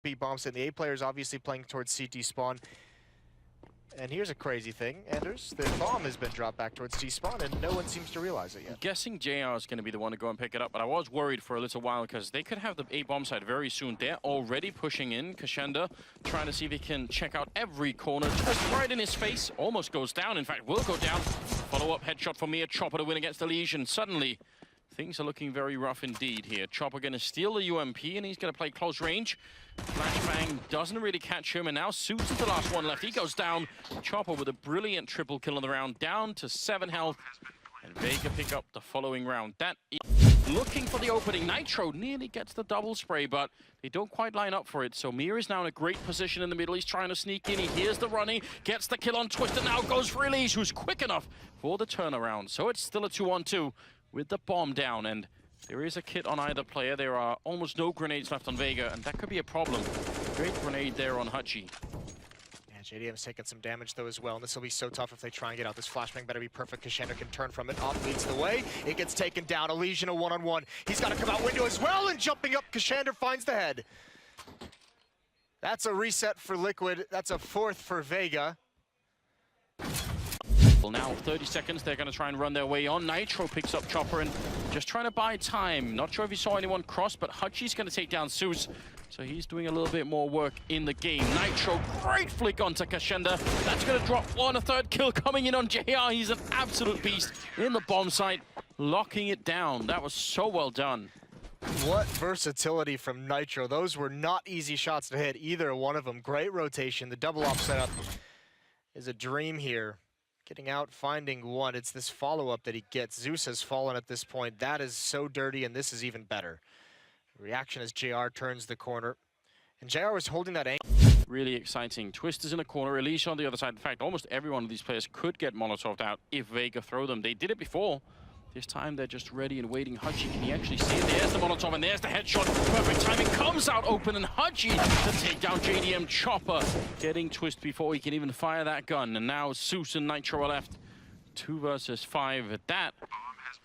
B bombs, and the A player is obviously playing towards CT spawn. And here's a crazy thing, Anders. The bomb has been dropped back towards C spawn, and no one seems to realize it yet. I'm guessing JR is going to be the one to go and pick it up, but I was worried for a little while because they could have the A bomb site very soon. They're already pushing in. Kashenda trying to see if he can check out every corner. Just right in his face. Almost goes down. In fact, will go down. Follow-up headshot from Mia Chopper to win against ELEAGUE, and suddenly things are looking very rough indeed here. Chopper going to steal the UMP, and he's going to play close range. Flashbang doesn't really catch him, and now Suits is the last one left. He goes down. Chopper with a brilliant triple kill in the round, down to 7 health. And Vega pick up the following round. That is looking for the opening. Nitro nearly gets the double spray, but they don't quite line up for it. So Mir is now in a great position in the middle. He's trying to sneak in. He hears the running, gets the kill on Twister, now goes for ELEAGUE, who's quick enough for the turnaround. So it's still a 2-on-2 with the bomb down, and there is a kit on either player. There are almost no grenades left on Vega, and that could be a problem. Great grenade there on Hutchie. Yeah, JDM's taking some damage though as well, and this will be so tough if they try and get out. This flashbang better be perfect. Kashenda can turn from it. Off leads the way. It gets taken down. ELEAGUE in a one-on-one. He's got to come out window as well, and jumping up, Kashenda finds the head. That's a reset for Liquid. That's a 4th for Vega. Well, now 30 seconds, they're going to try and run their way on. Nitro picks up Chopper and just trying to buy time. Not sure if you saw anyone cross, but Hutchie's going to take down Zeus. So he's doing a little bit more work in the game. Nitro, great flick onto Kashenda. That's going to drop one. A third kill coming in on JR. He's an absolute beast in the bomb site, locking it down. That was so well done. What versatility from Nitro. Those were not easy shots to hit, either one of them. Great rotation. The double off setup is a dream here. Getting out, finding one. It's this follow-up that he gets. Zeus has fallen at this point. That is so dirty, and this is even better. Reaction as JR turns the corner. And JR was holding that angle. Really exciting. Twist is in the corner, ELEAGUE on the other side. In fact, almost every one of these players could get Molotov'd out if Vega throw them. They did it before. This time they're just ready and waiting. Hutchie, can he actually see it? There's the Molotov, and there's the headshot. Perfect timing, comes out open, and Hutchie to take down JDM. Chopper getting Twist before he can even fire that gun. And now Zeus and Nitro are left. 2 versus 5. That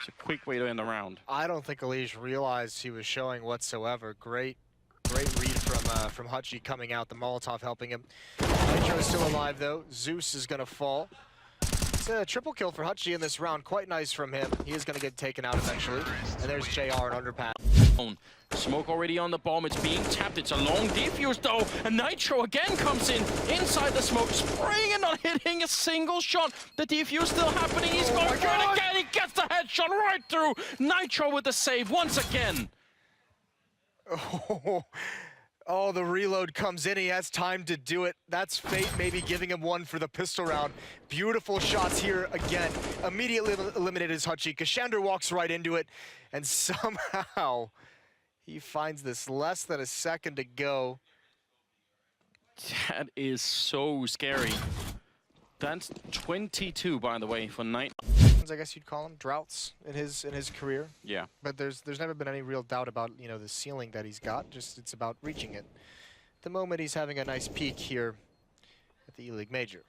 is a quick way to end the round. I don't think ELEAGUE realized he was showing whatsoever. Great read from Hutchie coming out. The Molotov helping him. Nitro is still alive, though. Zeus is going to fall. It's a triple kill for Hutchie in this round. Quite nice from him. He is going to get taken out eventually. And there's JR and underpass. Smoke already on the bomb. It's being tapped. It's a long defuse though. And Nitro again comes in inside the smoke, spraying and not hitting a single shot. The defuse still happening. He's going for it again. He gets the headshot right through. Nitro with the save once again. Oh, the reload comes in. He has time to do it. That's fate maybe giving him one for the pistol round. Beautiful shots here again. Immediately eliminated his Hutchie. Kashenda walks right into it, and somehow he finds this less than a second to go. That is so scary. That's 22, by the way, for Knight. I guess you'd call him droughts in his career. Yeah. But there's never been any real doubt about, you know, the ceiling that he's got. Just it's about reaching it. At the moment he's having a nice peak here at the ELEAGUE Major.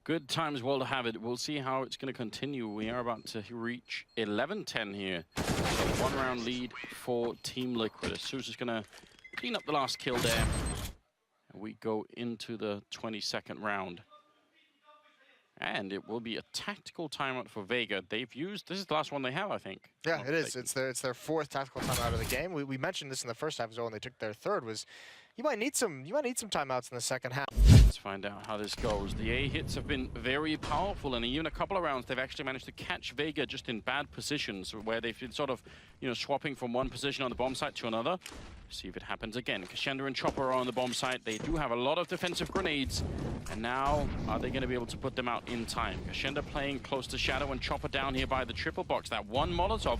Good time as well to have it. We'll see how it's going to continue. We are about to reach 11-10 here. So 1 round lead for Team Liquid. Zeus is going to clean up the last kill there. And we go into the 22nd round. And it will be a tactical timeout for Vega. They've used, this is the last one they have, I think. Yeah, it is. It's their 4th tactical timeout of the game. We mentioned this in the first half as well, and they took their 3rd. Was you might need some timeouts in the second half. Let's find out how this goes. The A hits have been very powerful, and even a couple of rounds they've actually managed to catch Vega just in bad positions, where they've been sort of, you know, swapping from one position on the bomb site to another. See if it happens again. Kashenda and Chopper are on the bomb site. They do have a lot of defensive grenades, and now are they going to be able to put them out in time? Kashenda playing close to Shadow, and Chopper down here by the triple box. That one Molotov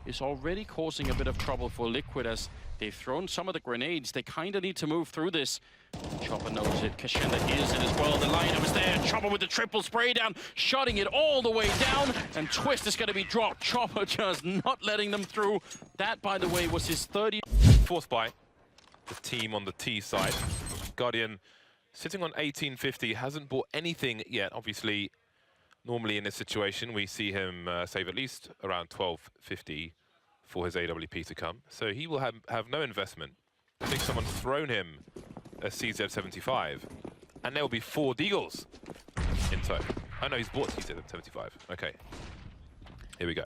is already causing a bit of trouble for Liquid as they've thrown some of the grenades. They kind of need to move through this. Chopper knows it. Kashenda hears it as well. The lineup is there. Chopper with the triple spray down, shutting it all the way down. And Twist is going to be dropped. Chopper just not letting them through. That, by the way, was his 34th by the team on the T side. Guardian sitting on 1850, hasn't bought anything yet. Obviously, normally in this situation, we see him save at least around 1250 for his AWP to come. So he will have no investment I think someone's thrown him a CZ75. And there will be 4 Deagles in tow. Oh no, he's bought CZ75. Okay. Here we go.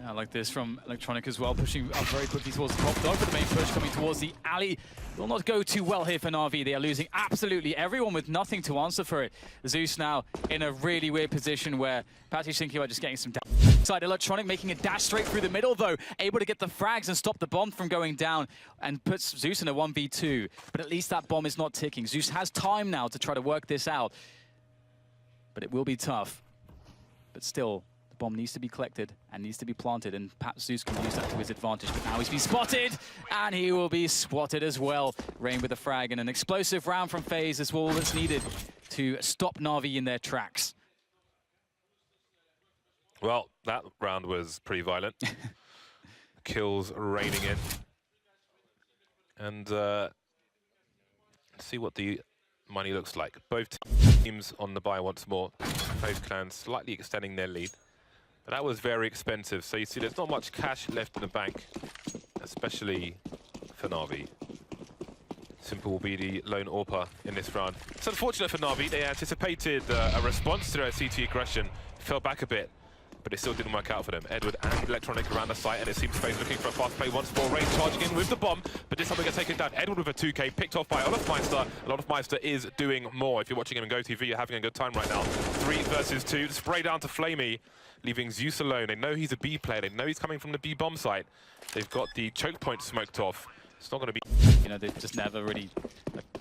I like this from Electronic as well, pushing up very quickly towards the top dog, but the main push coming towards the alley will not go too well here for Na'Vi. They are losing absolutely everyone with nothing to answer for it. Zeus now in a really weird position where Patty's thinking about just getting some downside. Electronic making a dash straight through the middle though, able to get the frags and stop the bomb from going down and puts Zeus in a 1v2. But at least that bomb is not ticking. Zeus has time now to try to work this out, but it will be tough. But still, bomb needs to be collected and needs to be planted, and perhaps Zeus can use that to his advantage. But now he's been spotted, and he will be spotted as well. Rain with a frag, and an explosive round from FaZe is all that's needed to stop Na'Vi in their tracks. Well, that round was pretty violent. Kills raining in. And see what the money looks like. Both teams on the buy once more. FaZe Clan slightly extending their lead. But that was very expensive, so you see there's not much cash left in the bank, especially for Na'Vi. Simple will be the lone AWPer in this round. It's unfortunate for Na'Vi. They anticipated a response to their CT aggression, fell back a bit, but it still didn't work out for them. Edward and Electronic around the site, and it seems FaZe looking for a fast play once more. Rain charging in with the bomb, but this time they get taken down. Edward with a 2K, picked off by Olofmeister. Olofmeister is doing more. If you're watching him on GoTV, you're having a good time right now. 3 versus 2. Spray down to Flamey, leaving Zeus alone. They know he's a B player. They know he's coming from the B bomb site. They've got the choke point smoked off. It's not going to be... You know, they've just never really...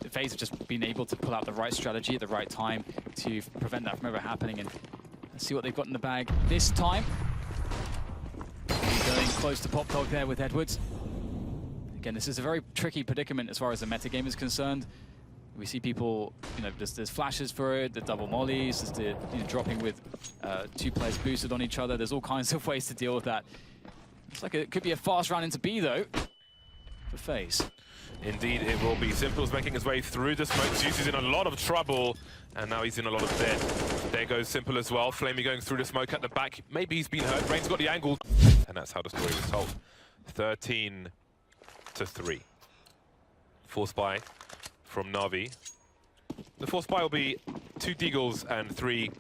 FaZe have just been able to pull out the right strategy at the right time to prevent that from ever happening. And let's see what they've got in the bag this time. Going close to Pop Dog there with Edwards. Again, this is a very tricky predicament as far as the metagame is concerned. We see people, you know, there's flashes for it, the double mollies, there's the dropping with 2 players boosted on each other. There's all kinds of ways to deal with that. Looks like it could be a fast round into B though, for FaZe. Indeed, it will be. Simple's making his way through the smoke. Zeus is in a lot of trouble, and now he's in a lot of debt. There goes Simple as well. Flamey going through the smoke at the back. Maybe he's been hurt. Rain's got the angle. And that's how the story was told. 13 to 3. Force buy from Na'Vi. The force buy will be 2 Deagles and 3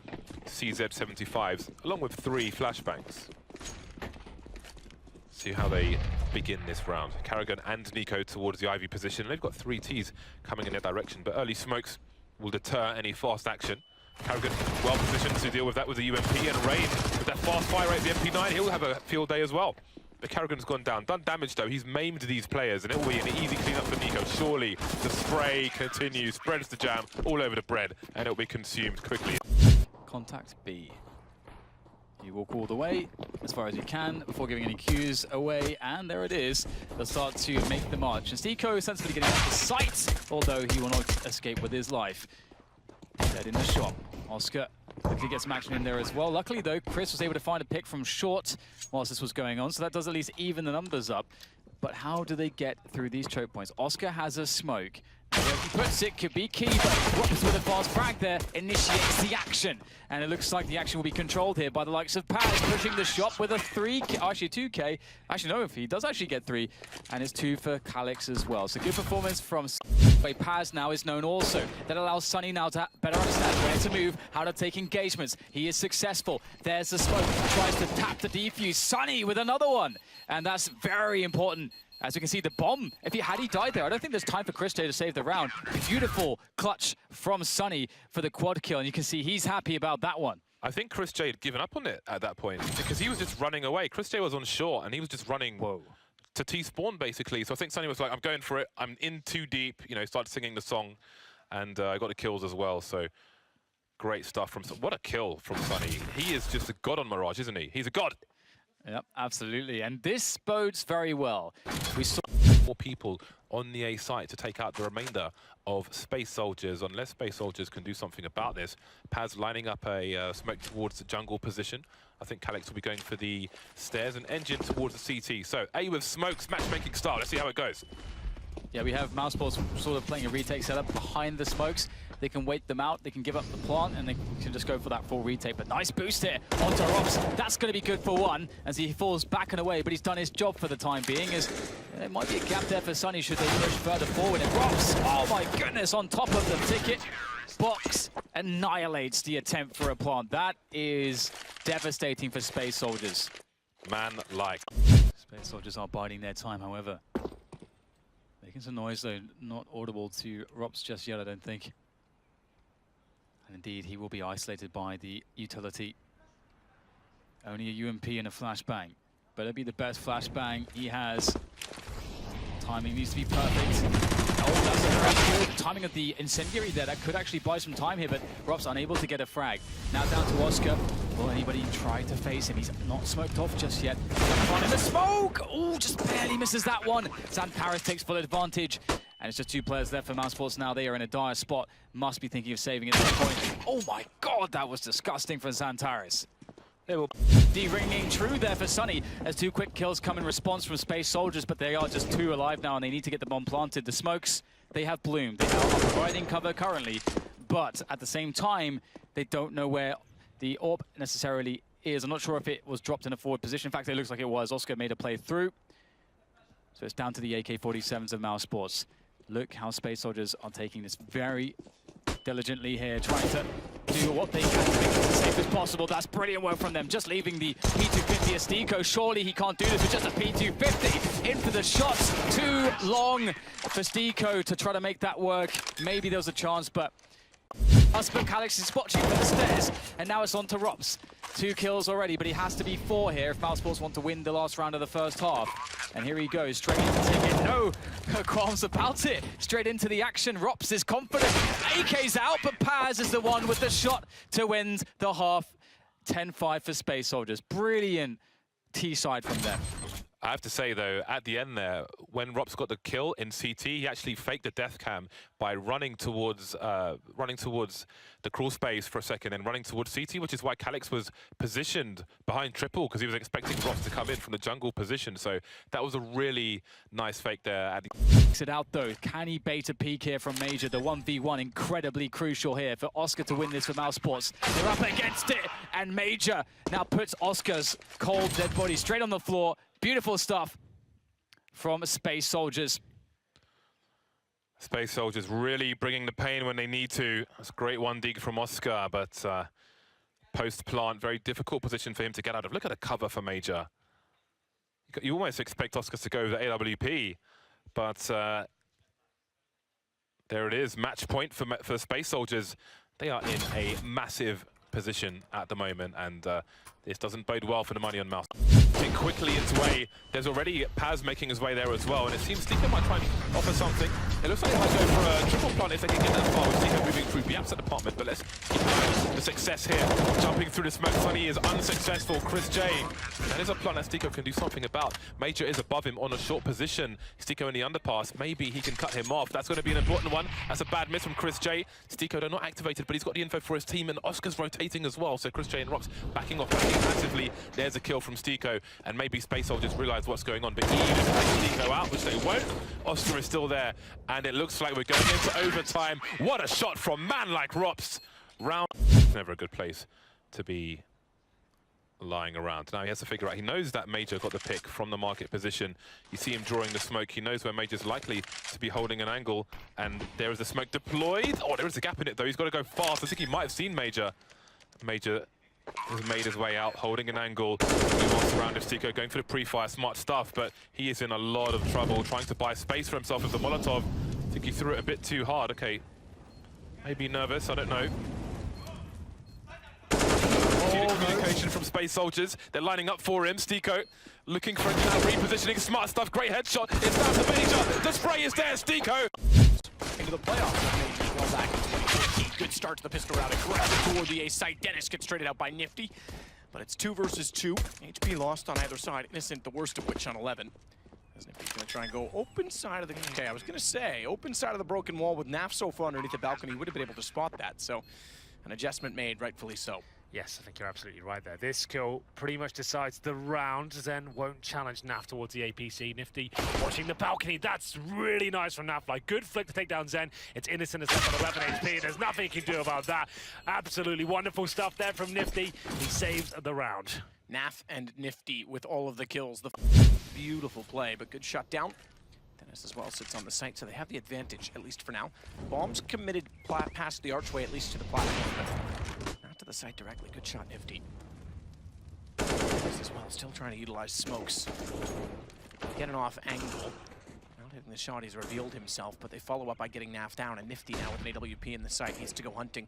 CZ75s, along with 3 flashbangs. See how they begin this round. Karrigan and Nico towards the Ivy position. They've got 3 Ts coming in their direction, but early smokes will deter any fast action. Karrigan well positioned to deal with that with the UMP, and Rain with that fast fire rate, the MP9, he'll have a field day as well. But Karrigan's gone down. Done damage though, he's maimed these players, and it will be an easy cleanup for Nico. Surely the spray continues, spreads the jam all over the bread, and it'll be consumed quickly. Contact B. You walk all the way as far as you can before giving any cues away, and there it is. They'll start to make the march. And Steeko sensibly getting off the site, although he will not escape with his life. Dead in the shop. Oscar quickly gets some action in there as well. Luckily though, Chris was able to find a pick from short whilst this was going on, so that does at least even the numbers up. But how do they get through these choke points? Oscar has a smoke. Where he puts it could be key, but Whoops with a fast frag there initiates the action. And it looks like the action will be controlled here by the likes of Paz, pushing the shot with a 3K, actually 2K. Actually, no, if he does actually get 3, and it's 2 for Calix as well. So good performance from Paz now is known also. That allows Sunny now to better understand where to move, how to take engagements. He is successful. There's the smoke, tries to tap the defuse. Sunny with another one, and that's very important. As we can see, the bomb, had he died there, I don't think there's time for Chris J to save the round. Beautiful clutch from Sunny for the quad kill, and you can see he's happy about that one. I think Chris J had given up on it at that point because he was just running away. Chris J was on shore, and he was just running to T-spawn, basically. So I think Sunny was like, I'm going for it. I'm in too deep. You know, started singing the song, and I got the kills as well. So great stuff from... What a kill from Sunny. He is just a god on Mirage, isn't he? He's a god. Yep, absolutely. And this bodes very well. We saw 4 people on the A site to take out the remainder of Space Soldiers, unless Space Soldiers can do something about this. Paz lining up a smoke towards the jungle position. I think Calix will be going for the stairs, and Engine towards the CT. So A with smokes, matchmaking style. Let's see how it goes. Yeah, we have Mousesports sort of playing a retake setup behind the smokes. They can wait them out, they can give up the plant, and they can just go for that full retake. But nice boost here onto Rops. That's going to be good for one as he falls back and away, but he's done his job for the time being as There might be a gap there for Sunny should they push further forward. And Rops, oh my goodness, on top of the ticket box, annihilates the attempt for a plant. That is devastating for Space Soldiers. Man-like. Space Soldiers are biding their time, however. Making some noise, though, not audible to Rops just yet, I don't think. And indeed, he will be isolated by the utility. Only a UMP and a flashbang. Better be the best flashbang he has. Timing needs to be perfect. Oh, that's a very good timing of the incendiary there. That could actually buy some time here, but Rob's unable to get a frag. Now down to Oscar. Will anybody try to face him? He's not smoked off just yet. One in the smoke! Oh, just barely misses that one. Zantaris takes full advantage. And it's just two players left for Mousesports now. They are in a dire spot. Must be thinking of saving at this point. Oh my god, that was disgusting for Zantaris. De-ringing true there for Sunny as two quick kills come in response from Space Soldiers, but they are just two alive now and they need to get the bomb planted. The smokes, they have bloomed. They are providing cover currently, but at the same time, they don't know where the AWP necessarily is. I'm not sure if it was dropped in a forward position. In fact, it looks like it was. Oscar made a play through. So it's down to the AK-47s of Mousesports. Look how Space Soldiers are taking this very diligently here, trying to do what they can to make it as safe as possible. That's brilliant work from them. Just leaving the P250 as Stico. Surely he can't do this with just a P250. In for the shots. Too long for Stico to try to make that work. Maybe there was a chance, but Usbek Alex is watching for the stairs, and now it's on to Rops. 2 kills already, but he has to be 4 here if Mousesports want to win the last round of the first half. And here he goes, straight into the ticket. No qualms about it. Straight into the action. Rops is confident. AK's out, but Paz is the one with the shot to win the half. 10-5 for Space Soldiers. Brilliant T-side from them. I have to say, though, at the end there, when Rops got the kill in CT, he actually faked the death cam by running towards the crawl space for a second and running towards CT, which is why Calix was positioned behind triple, because he was expecting Rops to come in from the jungle position. So that was a really nice fake there. Takes it out, though. Can he bait a peek here from Major? The 1v1 incredibly crucial here for Oscar to win this for Mousesports. They're up against it, and Major now puts Oscar's cold dead body straight on the floor. Beautiful stuff from Space Soldiers. Space Soldiers really bringing the pain when they need to. That's a great one dig from Oscar, but post-plant, very difficult position for him to get out of. Look at the cover for Major. You almost expect Oscar to go the AWP, but there it is, match point for Space Soldiers. They are in a massive position at the moment, and this doesn't bode well for the money on Mouse. Quickly into A. There's already Paz making his way there as well, and it seems Stico might try and offer something. It looks like they might go for a triple plant if they can get that far with Stico moving through Biap's apartment, but let's keep the success here. Jumping through the smoke, Sunny is unsuccessful. Chris J. That is a plant that Stico can do something about. Major is above him on a short position. Stico in the underpass. Maybe he can cut him off. That's going to be an important one. That's a bad miss from Chris J. Stico, they're not activated, but he's got the info for his team, and Oscar's rotating as well. So Chris J and Rops backing off massively. There's a kill from Stico, and maybe Space Soldiers realise what's going on, but even if they take Stico out, which they won't, Oscar is still there, and it looks like we're going into overtime. What a shot from man like Rops. Round. Never a good place to be lying around. Now he has to figure out, he knows that Major got the pick from the market position. You see him drawing the smoke. He knows where Major's likely to be holding an angle, and there is the smoke deployed. Oh, there is a gap in it, though. He's got to go fast. I think he might have seen Major. Major has made his way out, holding an angle. He wants around Stico, going for the pre-fire, smart stuff, but he is in a lot of trouble, trying to buy space for himself with the Molotov. I think he threw it a bit too hard. Okay, maybe nervous, I don't know. Communication from Space Soldiers. They're lining up for him. Stico looking for a repositioning. Smart stuff. Great headshot. It's down to Major. The spray is there. Stico into the playoffs. Well back in 2014. Good start to the pistol round. Aggressive toward the A site. Dennis gets traded out by Nifty. But it's 2 versus 2. HP lost on either side. Innocent, the worst of which on 11. As Nifty's going to try and go open side of the... Okay, I was going to say, open side of the broken wall with Naf so far underneath the balcony. He would have been able to spot that. So an adjustment made, rightfully so. Yes, I think you're absolutely right there. This kill pretty much decides the round. Zen won't challenge Naf towards the APC. Nifty watching the balcony. That's really nice from Naf. Like, good flick to take down Zen. It's Innocent is left on 11 HP. There's nothing he can do about that. Absolutely wonderful stuff there from Nifty. He saves the round. Naf and Nifty with all of the kills. beautiful play, but good shut down. Dennis as well sits on the site, so they have the advantage, at least for now. Bombs committed past the archway, at least to the platform, but not to the site directly. Good shot, Nifty. Dennis as well, still trying to utilize smokes. Get an off angle. Not hitting the shot, he's revealed himself, but they follow up by getting Naf down, and Nifty now with an AWP in the site needs to go hunting.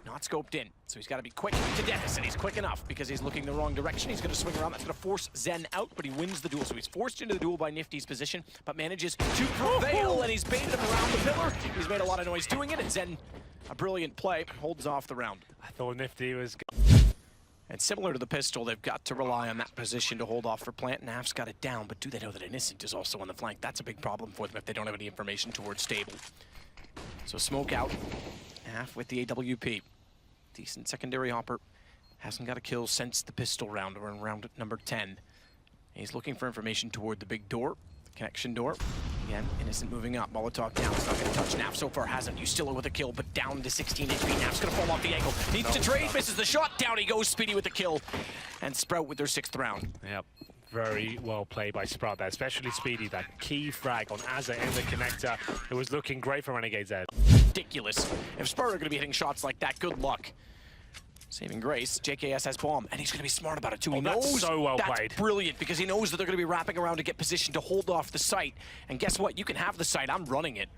Not scoped in, so he's got to be quick to Dennis, and he's quick enough because he's looking the wrong direction. He's going to swing around, that's going to force Zen out, but he wins the duel. So he's forced into the duel by Nifty's position, but manages to prevail, and he's baited him around the pillar. He's made a lot of noise doing it, and Zen, a brilliant play, holds off the round. I thought Nifty was... And similar to the pistol, they've got to rely on that position to hold off for plant. Naf's got it down, but do they know that Innocent is also on the flank? That's a big problem for them if they don't have any information towards stable. So smoke out. Naf with the AWP. Decent secondary hopper. Hasn't got a kill since the pistol round. We're in round number 10. He's looking for information toward the big door, the connection door. Again, Innocent moving up. Molotov down. It's not going to touch Naf. So far hasn't. Ustilla with a kill, but down to 16 HP. Naf's going to fall off the angle. Needs to trade. Misses the shot. Down he goes. Speedy with the kill. And Sprout with their 6th round. Yep. Very well played by Sprout there, especially Speedy. That key frag on Azza in the connector. It was looking great for Renegades there. Ridiculous. If Sprout are going to be hitting shots like that, good luck. Saving grace, JKS has bomb, and he's going to be smart about it too. He knows that's so well that's played. Brilliant, because he knows that they're going to be wrapping around to get position to hold off the site. And guess what? You can have the site. I'm running it.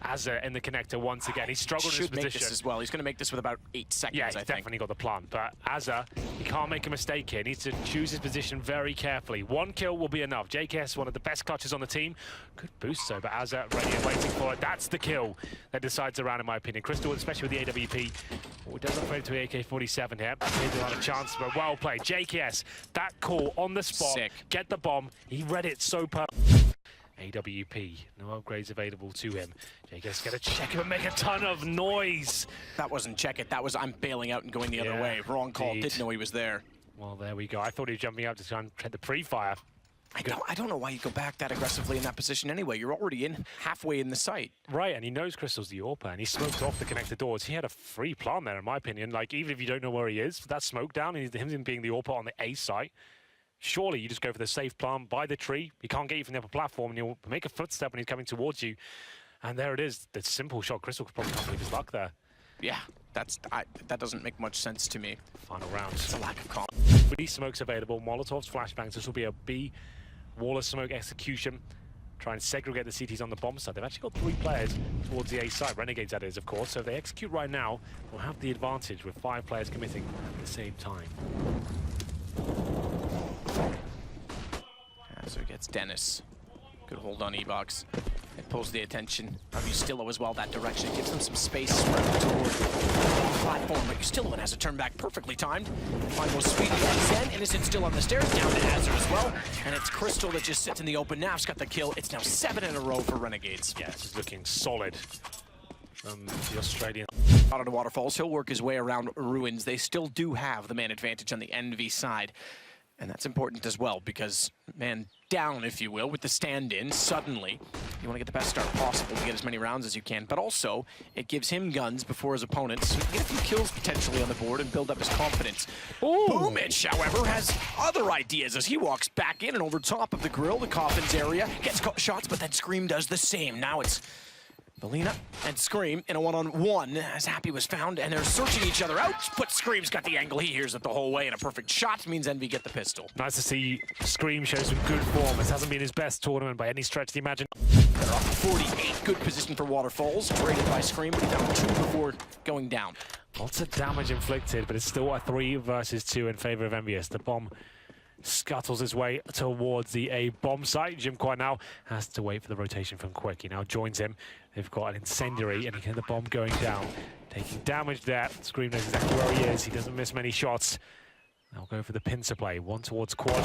Azza in the connector once again. He struggled in his Should make position. this as well. He's going to make this with about 8 seconds, Yeah, I he's think. definitely got the plan. But Azza, he can't make a mistake here. He needs to choose his position very carefully. 1 kill will be enough. JKS, one of the best clutches on the team. Good boost, though, but Azza ready and waiting for it. That's the kill that decides the round, in my opinion. Crystal, especially with the AWP, doesn't play to AK-47 here. Maybe a lot of chances, but well played. JKS, that call on the spot. Sick. Get the bomb. He read it so perfect. AWP, no upgrades available to him. JKS got to check him and make a ton of noise. That wasn't check it. That was I'm bailing out and going the other Yeah, way. Wrong call. indeed. Didn't know he was there. Well, there we go. I thought he was jumping up to try and tread the pre-fire. I don't know why you go back that aggressively in that position anyway. You're already in halfway in the site. Right, and he knows Crystal's the AWP, and he smoked off the connector doors. He had a free plan there, in my opinion. Like, even if you don't know where he is, that smoke down, and him being the AWP on the A site, surely you just go for the safe plan, by the tree. He can't get you from the upper platform, and he'll make a footstep when he's coming towards you. And there it is, the simple shot. Crystal probably can't believe his luck there. Yeah, that doesn't make much sense to me. Final round. It's a lack of calm. With these smokes available, Molotovs, flashbangs, this will be a B wall of smoke execution. Try and segregate the CTs on the bomb side. They've actually got 3 players towards the A side. Renegades, that is, of course. So if they execute right now, we'll have the advantage with 5 players committing at the same time. So he gets Dennis. Good hold on E-Box. It pulls the attention of Ustilla as well that direction. Gives them some space spread toward the platform, but Ustilla has a turn back perfectly timed. Final Speedy on Zen. Innocent still on the stairs, down to Azure as well. And it's Crystal that just sits in the open. Naf's got the kill. It's now 7 in a row for Renegades. Yeah, this is looking solid from the Australian. Out of the waterfalls, he'll work his way around ruins. They still do have the man advantage on the NV side. And that's important as well, because man down, if you will, with the stand-in, suddenly you want to get the best start possible to get as many rounds as you can, but also it gives him guns before his opponents, so he can get a few kills potentially on the board and build up his confidence. Boomich, however, has other ideas as he walks back in and over top of the grill, the coffins area, gets shots, but then Scream does the same. Now it's Belina and Scream in a one-on-one as Happy was found, and they're searching each other out, but Scream's got the angle. He hears it the whole way, and a perfect shot means Envy get the pistol. Nice to see Scream show some good form. This hasn't been his best tournament by any stretch of the imagination. They're up 48. Good position for Waterfalls. Traded by Scream, but he found 2 before going down. Lots of damage inflicted, but it's still a 3 versus 2 in favor of Envious. The bomb scuttles his way towards the A bomb site. Jim Quai now has to wait for the rotation from Quick. He now joins him. They've got an incendiary, and he can the bomb going down. Taking damage there. Scream knows exactly where he is. He doesn't miss many shots. They'll go for the pincer play. 1 towards Quad.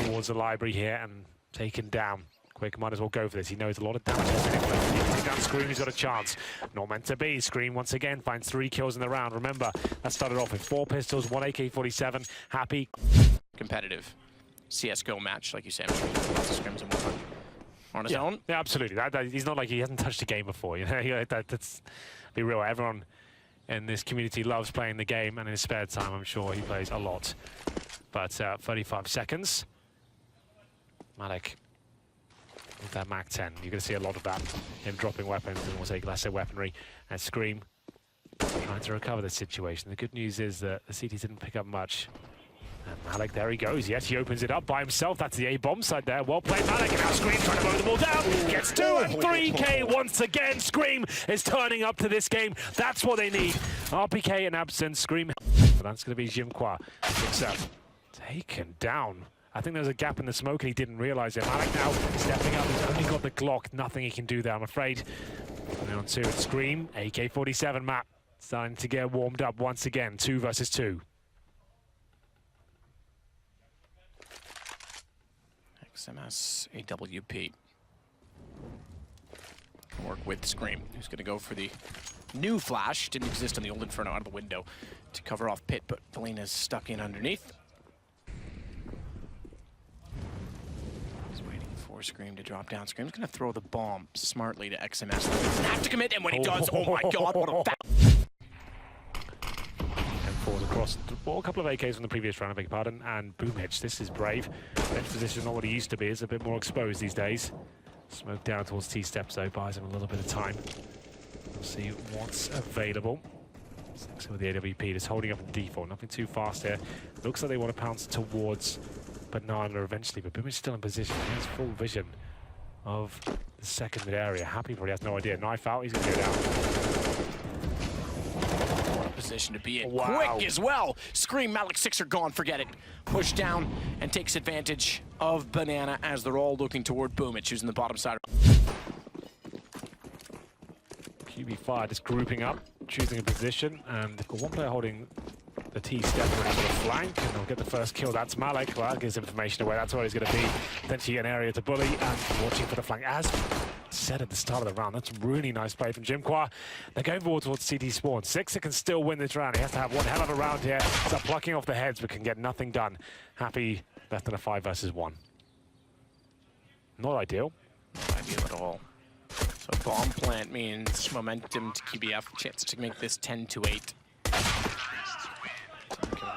Towards the library here, and taken down. Quick might as well go for this. He knows a lot of damage has been inflicted. He can take down Scream, he's got a chance. Not meant to be. Scream once again finds 3 kills in the round. Remember, that started off with 4 pistols, 1 AK-47. Happy. Competitive CSGO match, like you say. Lots of scrims and whatnot. On his own? Yeah, absolutely. He's not like he hasn't touched a game before. You know, that's be real. Everyone in this community loves playing the game, and in his spare time, I'm sure he plays a lot. But 35 seconds. Malik with that Mac 10. You're going to see a lot of that. Him dropping weapons and we'll take lesser weaponry. And Scream trying to recover the situation. The good news is that the CT didn't pick up much. And Malik, there he goes. Yes, he opens it up by himself. That's the A-bomb side there. Well played, Malik. And now Scream trying to mow the ball down. Gets 2 and 3K once again. Scream is turning up to this game. That's what they need. RPK in absence. Scream. But that's going to be Jimqua. 6-7. Taken down. I think there's a gap in the smoke and he didn't realize it. Malik now stepping up. He's only got the Glock. Nothing he can do there, I'm afraid. And on 2, it's Scream. AK-47 map. Starting to get warmed up once again. 2 versus 2. XMS AWP. Work with Scream, who's going to go for the new flash. Didn't exist on the old Inferno, out of the window to cover off Pit, but Belena's stuck in underneath. He's waiting for Scream to drop down. Scream's going to throw the bomb smartly to XMS. Doesn't have to commit, and when he does, oh my god, what a Forward across a couple of AKs from the previous round, I beg your pardon, and Boomhitch. This is brave. Bench position not what he used to be. It's a bit more exposed these days. Smoke down towards T-steps though, buys him a little bit of time. We'll see what's available. Six with the AWP, just holding up in default. Nothing too fast here. Looks like they want to pounce towards Banana eventually, but Boomhitch still in position. He has full vision of the second mid area. Happy probably has no idea. Knife out, he's going to go down. Position to be in. Wow. Quick as well. Scream, Malik, 6 are gone, forget it. Push down and takes advantage of Banana as they're all looking toward Boomhitch, who's in the bottom side. QB5 just grouping up, choosing a position, and they've got one player holding the T-step for a sort of flank, and they'll get the first kill. That's Malik. Well, that gives information away. That's where he's going to be. Potentially an area to bully, and watching for the flank. As said at the start of the round, that's a really nice play from Jimqua. They're going forward towards CT spawn. Sixer can still win this round. He has to have one hell of a round here. Start plucking off the heads, but can get nothing done. Happy left in a 5 versus 1. Not ideal. Not ideal at all. So bomb plant means momentum to QBF, chance to make this 10-8.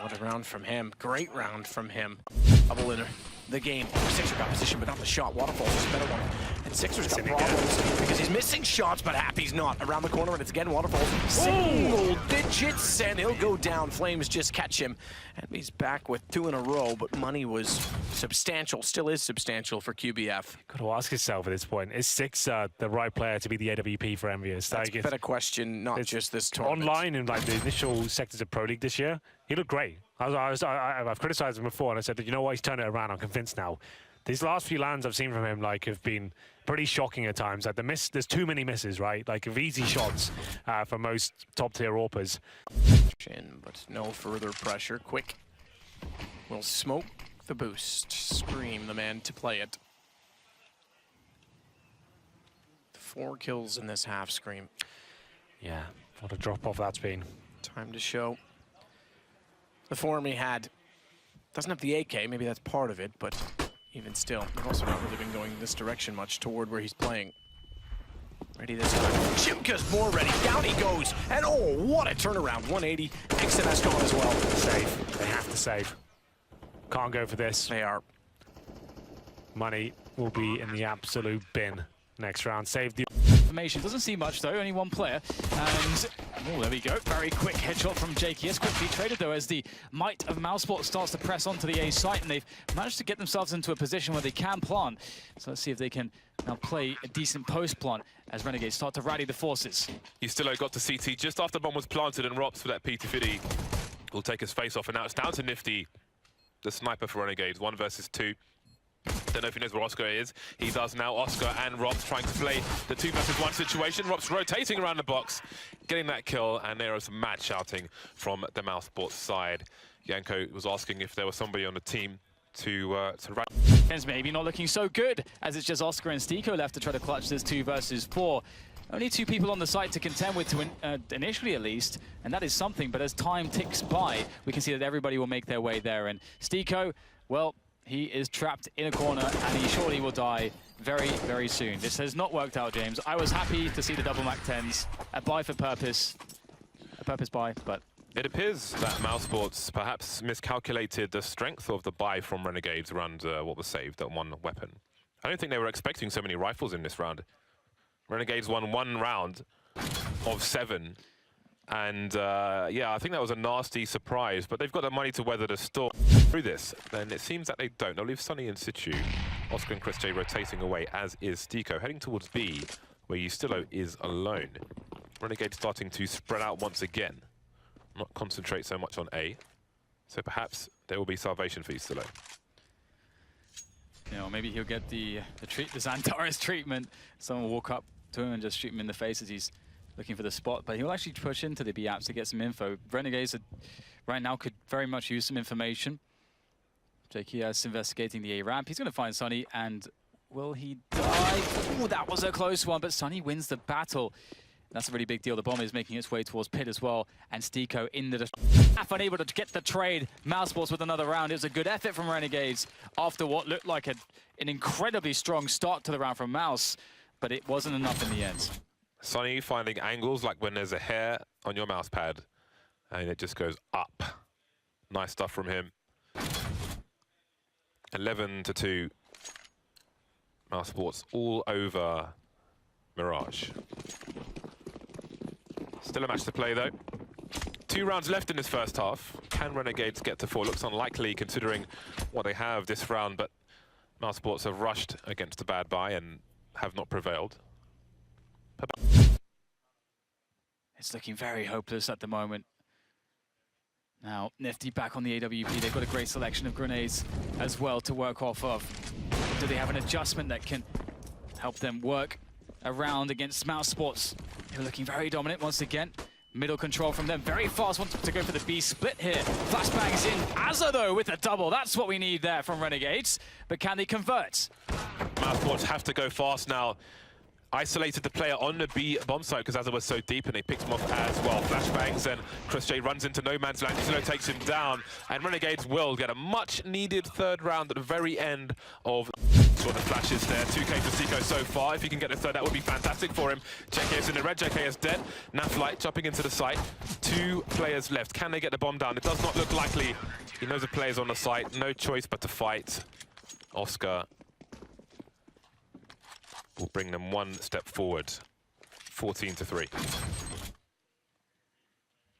What a round from him. Great round from him. Double in the game. Sixer got position, but not the shot. Waterfalls is a better one. And Sixer's got problems because he's missing shots, but Happy's not. Around the corner, and it's again Waterfalls. Single digits, and he'll go down. Flames just catch him. And he's back with 2 in a row, but money was substantial, still is substantial for QBF. Got to ask yourself at this point, is Sixer the right player to be the AWP for Envious? That's a better question, not just this tournament. Online in like the initial sectors of Pro League this year, he looked great. I've criticized him before, and I said that, you know what, he's turned it around. I'm convinced now. These last few lands I've seen from him have been pretty shocking at times. Like there's too many misses, right? Like of easy shots for most top tier AWPers. But no further pressure. Quick will smoke the boost. Scream, the man to play it. 4 kills in this half. Scream. Yeah, what a drop off that's been. Time to show the form he had. Doesn't have the AK, maybe that's part of it, but even still, they've also not really been going this direction much toward where he's playing. Ready this time. Chimka's more ready. Down he goes. And oh, what a turnaround. 180. XMS gone as well. Save. They have to save. Can't go for this. They are. Money will be in the absolute bin next round. Save the Information. Doesn't see much though, only one player. And oh, there we go. Very quick headshot from JKS. Quickly traded though as the might of Mouseport starts to press onto the A site, and they've managed to get themselves into a position where they can plant. So let's see if they can now play a decent post plant as Renegades start to rally the forces. He still got to CT just after bomb was planted, and Rops for that P250 will take his face off, and now it's down to Nifty, the sniper for Renegades. 1 versus 2. Don't know if he knows where Oscar is. He does now. Oscar and Rops trying to play the 2 versus 1 situation. Rops rotating around the box, getting that kill, and there is mad shouting from the Mouseport side. Yanko was asking if there was somebody on the team to run. Ken's maybe not looking so good, as it's just Oscar and Stiko left to try to clutch this 2 versus 4. Only 2 people on the site to contend with, initially at least, and that is something. But as time ticks by, we can see that everybody will make their way there. And Stiko, well, he is trapped in a corner, and he surely will die very, very soon. This has not worked out, James. I was happy to see the double Mac 10s. A buy for purpose. A purpose buy, but It appears that Mousesports perhaps miscalculated the strength of the buy from Renegades around what was saved, that one weapon. I don't think they were expecting so many rifles in this round. Renegades won 1 round of 7. And yeah, I think that was a nasty surprise, but they've got the money to weather the storm through this. Then it seems that they don't. They'll leave Sunny in situ. Oscar and Chris J rotating away, as is Stiko, heading towards B, where Yustillo is alone. Renegade starting to spread out once again, not concentrate so much on A. So perhaps there will be salvation for Yustillo. You know, maybe he'll get the Xantares treatment. Someone will walk up to him and just shoot him in the face as he's looking for the spot, but he'll actually push into the B apps to get some info. Renegades right now could very much use some information. JKS investigating the A ramp. He's going to find Sunny, and will he die? Ooh, that was a close one, but Sunny wins the battle. That's a really big deal. The bomb is making its way towards Pit as well, and Stiko in the unable to get the trade. Mousesports with another round. It was a good effort from Renegades after what looked like an incredibly strong start to the round from Mouse, but it wasn't enough in the end. Sunny finding angles like when there's a hair on your mouse pad and it just goes up. Nice stuff from him. 11-2. Mousesports all over Mirage. Still a match to play though. 2 rounds left in this first half. Can Renegades get to 4? Looks unlikely considering what they have this round, but Mousesports have rushed against a bad buy and have not prevailed. It's looking very hopeless at the moment. Now, Nifty back on the AWP. They've got a great selection of grenades as well to work off of. Do they have an adjustment that can help them work around against Mousesports? They're looking very dominant once again. Middle control from them. Very fast, want to go for the B split here. Flashbangs in. Azza, though, with a double. That's what we need there from Renegades. But can they convert? Mousesports have to go fast now. Isolated the player on the B bomb site because Azza was so deep, and they picked him off as well. Flashbangs, and Chris J runs into no man's land. Yustillo takes him down, and Renegades will get a much-needed 3rd round at the very end of the flashes there. 2K for Stiko so far. If he can get the 3rd, that would be fantastic for him. JK is in the red, JK is dead. Naflight jumping into the site. 2 players left. Can they get the bomb down? It does not look likely. He knows the player's on the site. No choice but to fight. Oscar will bring them 1 step forward. 14-3.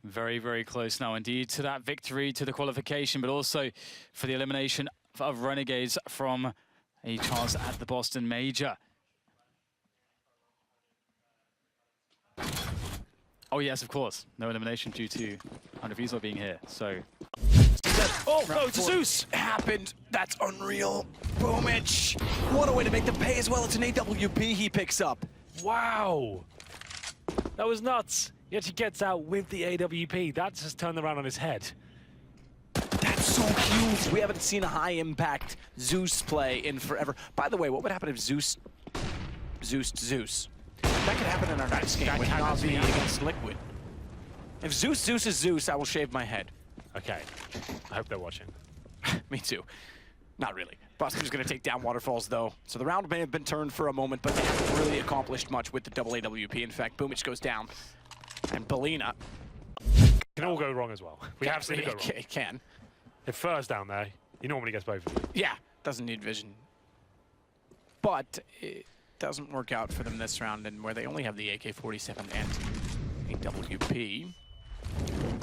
Very, very close now indeed to that victory, to the qualification, but also for the elimination of Renegades from a chance at the Boston Major. Oh yes, of course. No elimination due to Hunter Fiesel being here, so... Oh, no, it's Zeus! Happened. That's unreal. Boomich. What a way to make them pay as well. It's an AWP he picks up. Wow. That was nuts. He actually gets out with the AWP. That's just turned around on his head. That's so huge. We haven't seen a high-impact Zeus play in forever. By the way, what would happen if Zeus? That could happen in our next game with Navi against Liquid. If Zeus is Zeus, I will shave my head. Okay. I hope they're watching. Me too. Not really. Buster's going to take down Waterfalls, though. So the round may have been turned for a moment, but they haven't really accomplished much with the double AWP. In fact, Boomich goes down. And Belina... It can all go wrong as well. We have seen it go wrong. It can. If Fur's down there, he normally gets both of them. Yeah, doesn't need vision. But it doesn't work out for them this round, and where they only have the AK-47 and a WP.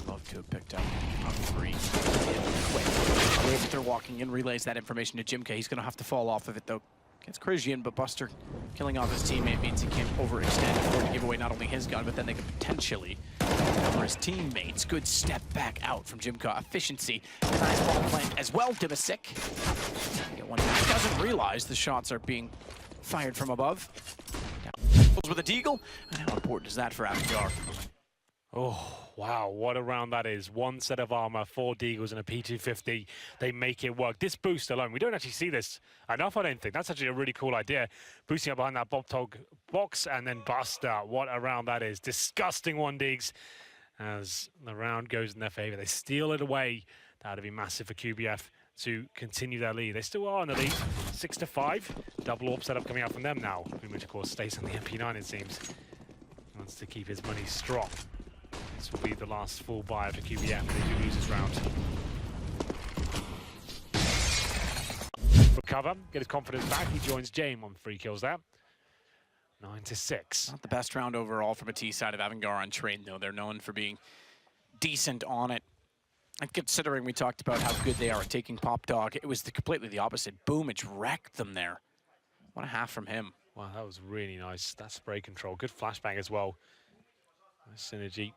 Love to have picked up a 3 quick. The way that they're walking in relays that information to Jimka. He's going to have to fall off of it, though. Against Crisian, but Buster killing off his teammate means he can't overextend in order to give away not only his gun, but then they could potentially cover his teammates. Good step back out from Jimka. Efficiency. Nice ball plant as well. Dimasic. Get one back. Doesn't realize the shots are being fired from above. With a deagle. And how important is that for Avigar? Oh, wow, what a round that is. 1 set of armor, 4 deagles and a P250. They make it work. This boost alone, we don't actually see this enough, I don't think. That's actually a really cool idea. Boosting up behind that Bobtog box and then Buster. What a round that is. Disgusting 1 digs as the round goes in their favor. They steal it away. That would be massive for QBF to continue their lead. They still are in the lead, 6-5. Double AWP setup coming out from them now. Which of course stays on the MP9, it seems. Wants to keep his money strong. This will be the last full buy for QBF. They do lose this round. Recover, get his confidence back. He joins James on 3 kills there. 9-6. Not the best round overall from a T side of Avangar on Train, though. They're known for being decent on it. And considering we talked about how good they are at taking Pop Dog, it was completely the opposite. Boomage wrecked them there. What a half from him. Wow, that was really nice. That spray control. Good flashbang as well. Nice synergy.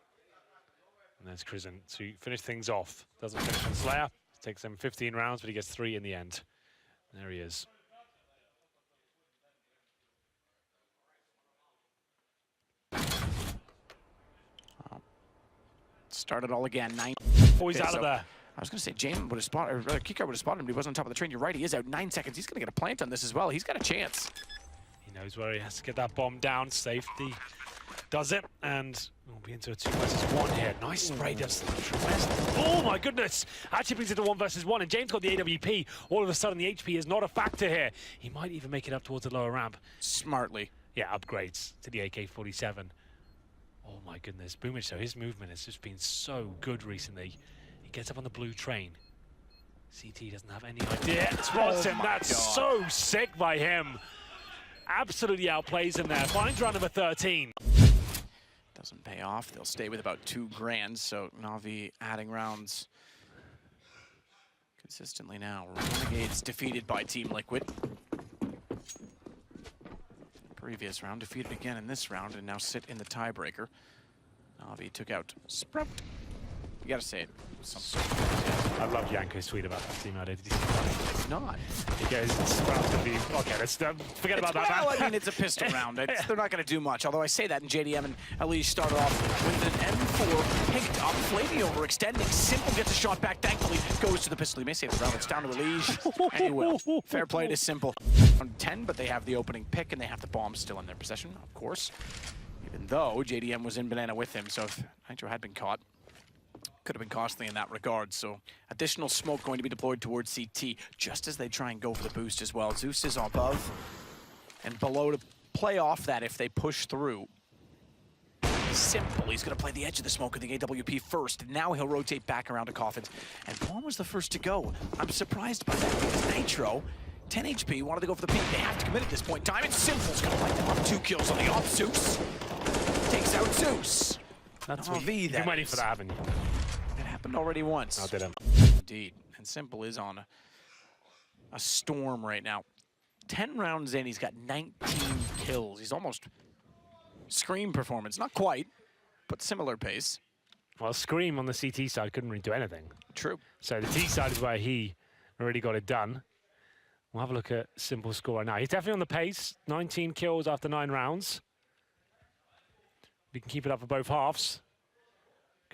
And there's Crizzen to finish things off. Doesn't finish on Slayer. Takes him 15 rounds, but he gets 3 in the end. There he is. Start it all again. 9. Oh, he's out of there. I was going to say James would have spotted, or rather Kikar would have spotted him, but he wasn't on top of the train. You're right, he is out 9 seconds. He's going to get a plant on this as well. He's got a chance. He knows where he has to get that bomb down. Safety does it, and we'll be into a 2 versus 1 here. Nice spray, does oh my goodness! Actually brings it to 1 versus 1, and James got the AWP. All of a sudden, the HP is not a factor here. He might even make it up towards the lower ramp. Smartly. Yeah, upgrades to the AK-47. Oh my goodness, Boomage though, his movement has just been so good recently. He gets up on the blue train. CT doesn't have any idea. Spots him, that's so sick by him. Absolutely outplays him there. Finds round number 13. Doesn't pay off. They'll stay with about 2 grand, so Na'Vi adding rounds consistently now. Renegades defeated by Team Liquid. Previous round, defeated again in this round, and now sit in the tiebreaker. Na'Vi took out Sprout. You gotta say it. I love Yanko's tweet about that team idea. Did you see that? It's not. He goes, Sprout's gonna be, okay, let's forget about that. Well, I mean, it's a pistol round. They're not gonna do much, although I say that, and JDM and ELEAGUE started off with an M4 picked up. Flamey overextending. Simple gets a shot back, thankfully. Goes to the pistol. He may save the round. It's down to ELEAGUE, and he will. Fair play to Simple. On 10, but they have the opening pick, and they have the bomb still in their possession, of course. Even though JDM was in banana with him, so if Nitro had been caught, could have been costly in that regard. So additional smoke going to be deployed towards CT, just as they try and go for the boost as well. Zeus is above and below to play off that if they push through. Simple, he's going to play the edge of the smoke of the AWP first. Now he'll rotate back around to Coffins. And Bomb was the first to go. I'm surprised by that because Nitro, 10 HP, wanted to go for the peak. They have to commit at this point in time. And Simple's going to light them up. 2 kills on the off. Zeus takes out Zeus. That's what you've been waiting for that, haven't you? It happened already once. Oh, did it? Indeed. And Simple is on a storm right now. 10 rounds in, he's got 19 kills. He's almost Scream performance. Not quite, but similar pace. Well, Scream on the CT side couldn't really do anything. True. So the T side is where he already got it done. We'll have a look at Simple's score right now. He's definitely on the pace. 19 kills after 9 rounds. We can keep it up for both halves.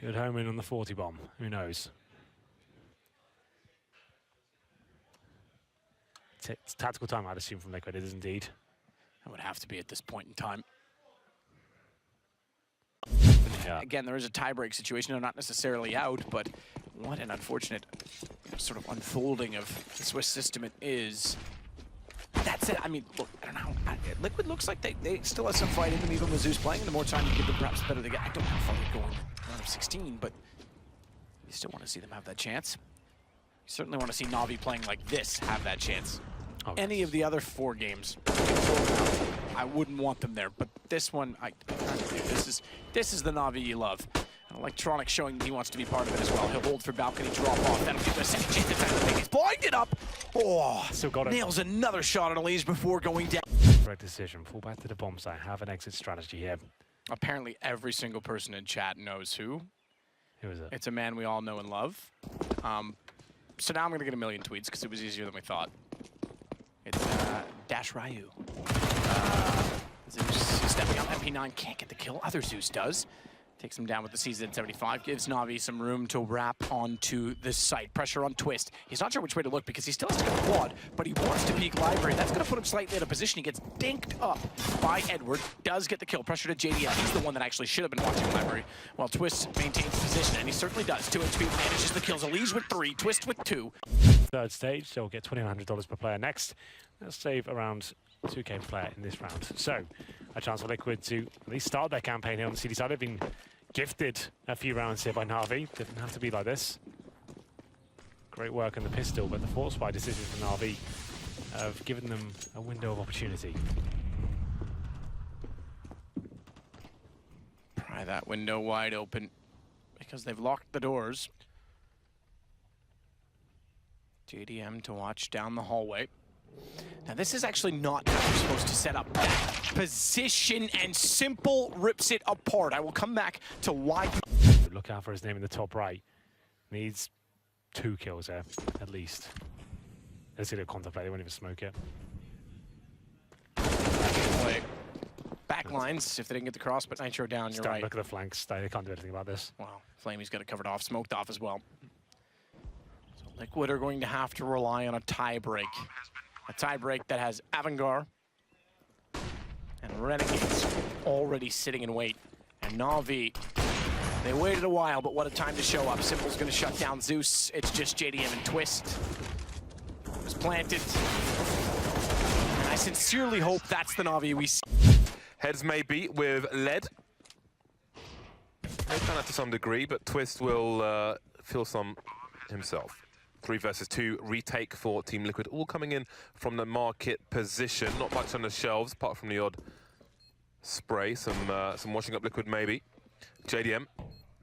Good home in on the 40 bomb. Who knows? It's tactical time, I'd assume, from Liquid. It is indeed. That would have to be at this point in time. Yeah. Again, there is a tie-break situation. They're not necessarily out, but what an unfortunate sort of unfolding of the Swiss system it is. That's it. I mean, look, I don't know. Liquid looks like they still have some fight in them, even with Zeus playing. And the more time you give them, perhaps the better they get. I don't know how far they go in round of 16, but you still want to see them have that chance. You certainly want to see Na'Vi playing like this have that chance. Oh, Any of the other 4 games, I wouldn't want them there. But this one, this is the Na'Vi you love. And Electronic showing that he wants to be part of it as well. He'll hold for balcony, drop off. That'll give the second chance to time to think. He's blinded up. Oh, still got it. Nails another shot on ELEAGUE before going down. Correct decision. Fall back to the bomb site. Have an exit strategy here. Apparently, every single person in chat knows who. Who is it? It's a man we all know and love. So now I'm going to get a million tweets because it was easier than we thought. It's Dash Ryu. Zeus stepping up, MP9 can't get the kill. Other Zeus does. Takes him down with the CZ75. Gives Na'Vi some room to wrap onto the site. Pressure on Twist. He's not sure which way to look because he still has to get a quad, but he wants to peek Library. That's going to put him slightly out of position. He gets dinked up by Edward. Does get the kill. Pressure to JDM. He's the one that actually should have been watching Library. While Twist maintains position, and he certainly does. 2 HP manages the kills. ELEAGUE with 3. Twist with 2. Third stage, so we'll get $2,100 per player next. Let's save around 2K per player in this round. So, a chance for Liquid to at least start their campaign here on the CD side. They've been gifted a few rounds here by Na'Vi. Didn't have to be like this. Great work on the pistol, but the force by decision from Na'Vi have given them a window of opportunity. Pry that window wide open because they've locked the doors. JDM to watch down the hallway. Now this is actually not how you're supposed to set up that position, and Simple rips it apart. I will come back to why. Look out for his name in the top right. Needs 2 kills there, at least. Let's see, contemplate, they won't even smoke it. Back lines if they didn't get the cross, but Nitro down, you're right. Look at the flanks, they can't do anything about this. Wow, Flamey's got it covered off, smoked off as well. So Liquid are going to have to rely on a tie break. A tie break that has Avangar and Renegades already sitting in wait. And Na'Vi, they waited a while, but what a time to show up. Simple's going to shut down Zeus. It's just JDM and Twist. It was planted. And I sincerely hope that's the Na'Vi we see. Heads maybe with lead. They've done that to some degree, but Twist will feel some himself. 3 versus 2 retake for Team Liquid, all coming in from the market position. Not much on the shelves, apart from the odd spray, some washing up liquid maybe. JDM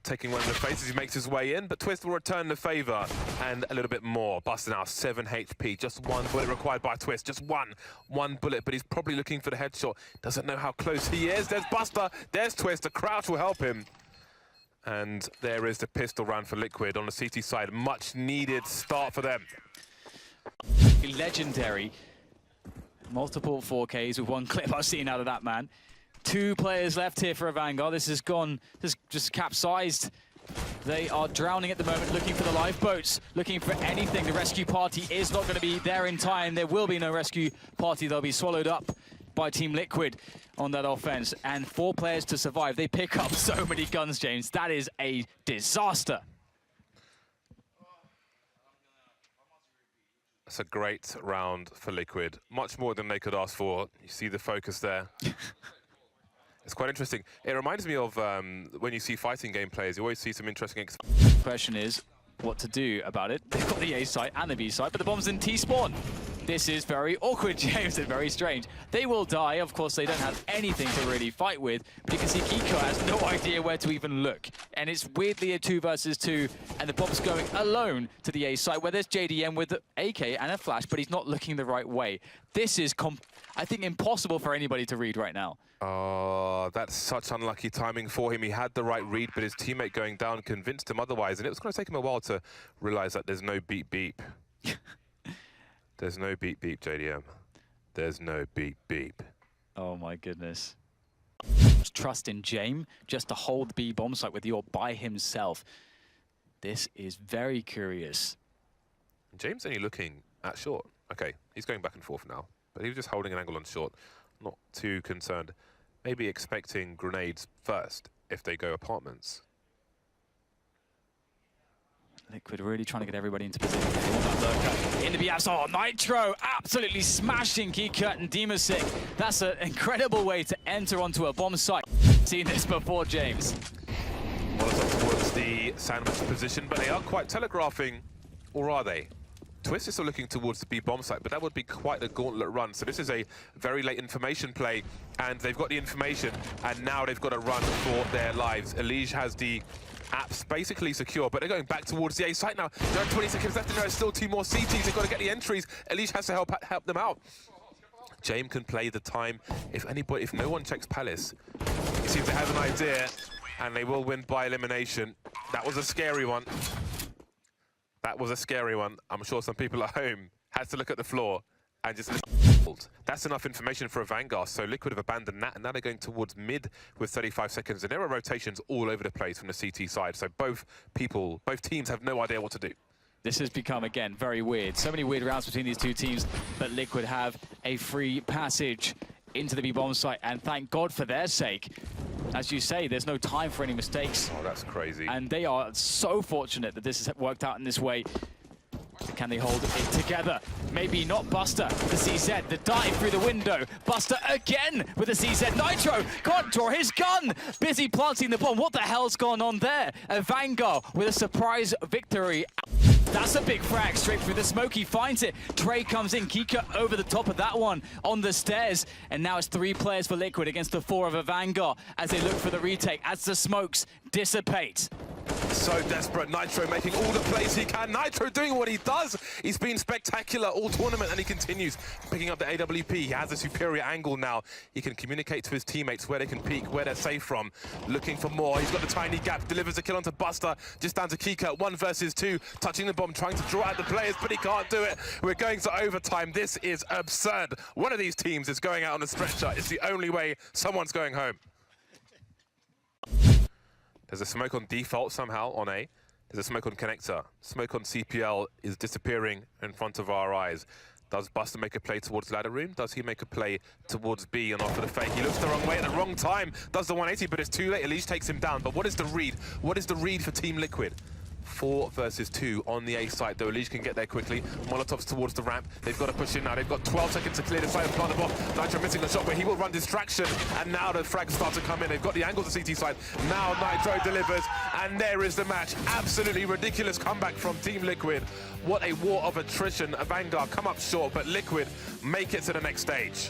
taking one in the face as he makes his way in, but Twist will return the favor and a little bit more. Buster now 7 HP, just 1 bullet required by Twist, just one bullet, but he's probably looking for the headshot. Doesn't know how close he is. There's Buster, there's Twist, the crouch will help him. And there is the pistol round for Liquid on the CT side. Much needed start for them. Legendary. Multiple 4Ks with 1 clip I've seen out of that man. 2 players left here for a Vanguard. This has gone, this just capsized. They are drowning at the moment, looking for the lifeboats, looking for anything. The rescue party is not going to be there in time. There will be no rescue party. They'll be swallowed up by Team Liquid on that offense. And 4 players to survive. They pick up so many guns, James. That is a disaster. It's a great round for Liquid. Much more than they could ask for. You see the focus there. It's quite interesting. It reminds me of when you see fighting game players, you always see some interesting... Question is what to do about it. They've got the A site and the B site, but the bomb's in T-spawn. This is very awkward, James, and very strange. They will die. Of course, they don't have anything to really fight with, but you can see Kiko has no idea where to even look. And it's weirdly a 2 versus 2, and the bomb's going alone to the A site, where there's JDM with the AK and a flash, but he's not looking the right way. This is, I think, impossible for anybody to read right now. Oh, that's such unlucky timing for him. He had the right read, but his teammate going down convinced him otherwise, and it was going to take him a while to realize that there's no beep beep. There's no beep beep, JDM. There's no beep beep. Oh my goodness. Trust in James just to hold the B bomb site with York by himself. This is very curious. James only looking at short. Okay, he's going back and forth now, but he was just holding an angle on short. Not too concerned. Maybe expecting grenades first if they go apartments. Liquid really trying to get everybody into position. In the BS, oh, Nitro absolutely smashing Keycut and Demasic. That's an incredible way to enter onto a bomb site. Seen this before, James. Molotov towards the sandwich position, but they are quite telegraphing, or are they? Twist is still looking towards the B bomb site, but that would be quite a gauntlet run. So this is a very late information play, and they've got the information, and now they've got to run for their lives. ELEAGUE has the apps basically secure, but they're going back towards the A site now. There are 20 seconds left, and there are still 2 more CTs. They've got to get the entries. ELEAGUE has to help them out. James can play the time. If no one checks Palace, he seems to have an idea, and they will win by elimination. That was a scary one. That was a scary one. I'm sure some people at home had to look at the floor and just listen. That's enough information for a Vanguard, so Liquid have abandoned that, and now they're going towards mid with 35 seconds, and there are rotations all over the place from the CT side, so both teams have no idea what to do. This has become, again, very weird. So many weird rounds between these 2 teams, but Liquid have a free passage into the B-bomb site, and thank God for their sake. As you say, there's no time for any mistakes. Oh, that's crazy. And they are so fortunate that this has worked out in this way. Can they hold it together? Maybe not. Buster, the CZ, the dive through the window. Buster again with the CZ. Nitro can't draw his gun. Busy planting the bomb. What the hell's gone on there? A Vanguard with a surprise victory. That's a big frag straight through the smoke. He finds it. Trey comes in. Kika over the top of that one on the stairs. And now it's 3 players for Liquid against the 4 of a Vanguard as they look for the retake as the smokes dissipate. So desperate. Nitro making all the plays he can. Nitro doing what he does. He's been spectacular all tournament, and he continues picking up the AWP. He has a superior angle now. He can communicate to his teammates where they can peek, where they're safe from. Looking for more. He's got the tiny gap. Delivers a kill onto Buster. Just down to Kika. 1 versus 2. Touching the bomb, trying to draw out the players, but he can't do it. We're going to overtime. This is absurd. One of these teams is going out on a stretcher. It's the only way someone's going home. There's a smoke on default somehow on A. There's a smoke on connector. Smoke on CPL is disappearing in front of our eyes. Does Buster make a play towards ladder room? Does he make a play towards B and offer the fake? He looks the wrong way at the wrong time. Does the 180, but it's too late. ELEAGUE takes him down. But what is the read? What is the read for Team Liquid? 4 versus 2 on the A site, though ELEAGUE can get there quickly. Molotovs towards the ramp. They've got to push in now. They've got 12 seconds to clear the side and plant the bomb. Nitro missing the shot, but he will run distraction. And now the frags start to come in. They've got the angles to CT side. Now Nitro delivers, and there is the match. Absolutely ridiculous comeback from Team Liquid. What a war of attrition. A Vanguard come up short, but Liquid make it to the next stage.